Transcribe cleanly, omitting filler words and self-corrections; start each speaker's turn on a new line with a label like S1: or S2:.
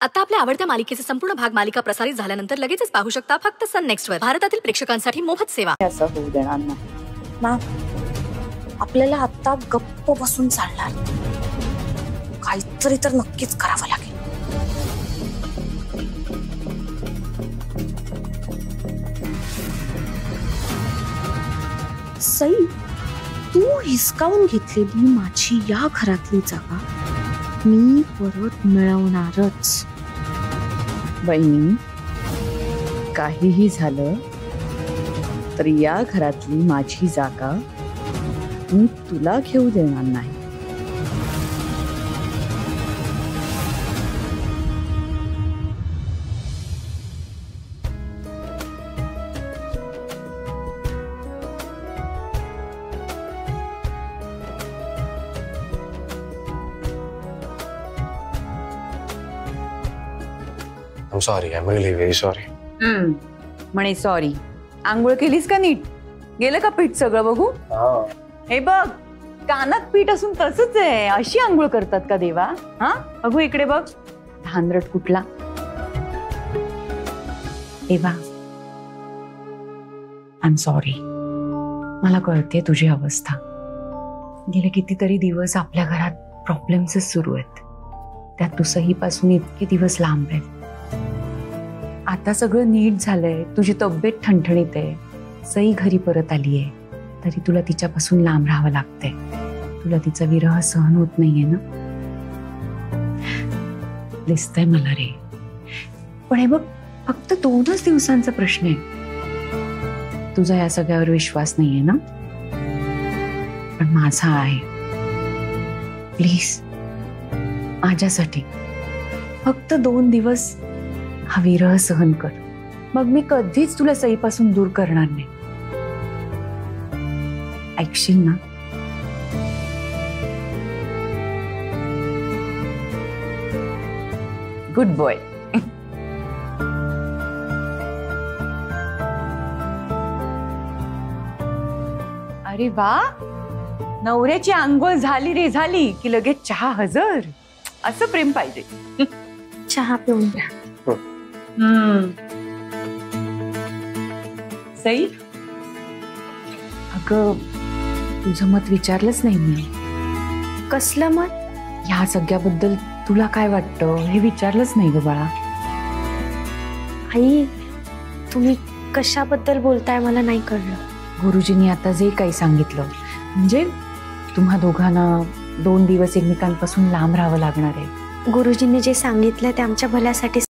S1: आता आपल्या आवडत्या मालिकेचे संपूर्ण भाग मालिका प्रसारित झाल्यानंतर लगेचच पाहू शकता फक्त सन नेक्स्ट वर. भारतातील प्रेक्षकांसाठी मोफत सेवा.
S2: असं होऊ देणार ना. आपल्याला आता गप्प बसून चालणार, काहीतरी तर नक्कीच करावं लागेल. सई, तू हिसकावून घेतलेली माझी या घरातली जागा मी परत मिळवणारच.
S3: बहिणी, काहीही झालं तर या घरातली माझी जागा मी तुला घेऊ देणार नाही.
S4: I'm sorry. I'm really very sorry.
S3: म्हणे सॉरी. आंघोळ केलीस का नीट? गेलं का पीठ सगळं बघू? हे बघ, कानात पीठ असून तसंच आहे. अशी आंघोळ करतात का देवा? हा, बघू इकडे बघ. धानरट कुठला. देवा, आय एम सॉरी. मला कळते तुझी अवस्था. गेले कितीतरी दिवस आपल्या घरात प्रॉब्लेम्सच सुरू आहेत. त्यात तू सईपासून इतके दिवस लांब आहे. आता सगळं नीट झालंय, तुझी तब्येत ठणठणीत आहे, सई घरी परत आलीये, तरी तुला तिच्यापासून लांब राहावं लागतंय. तुला तिचा विरह सहन होत नाहीये ना? दिसतंय मला रे. पण हे बघ, फक्त 2च दिवसांचा प्रश्न आहे. तुझा या सगळ्यावर विश्वास नाहीये ना? पण माझा आहे. प्लीज, माझ्यासाठी फक्त 2 दिवस हा विरह सहन कर. मग मी कधीच तुला सईपासून दूर करणार नाही. ऐकशील ना? Good boy. अरे वा, नवऱ्याची आंघोळ झाली रे झाली की लगेच चहा हजर. असं प्रेम पाहिजे.
S2: चहा पिऊन घ्या.
S3: सई, अगं, तुझं मत विचारलंच नाही मी.
S2: कसलं मत?
S3: ह्या सगळ्याबद्दल तुला काय वाटतं हे विचारलंच नाही ग बाळा.
S2: आई, तुम्ही कशाबद्दल बोलताय मला नाही कळलं.
S3: गुरुजींनी आता जे काही सांगितलं, म्हणजे तुम्हा दोघांना 2 दिवस एकमेकांपासून लांब राहावं लागणार आहे.
S2: गुरुजींनी जे सांगितलं ते आमच्या भल्यासाठी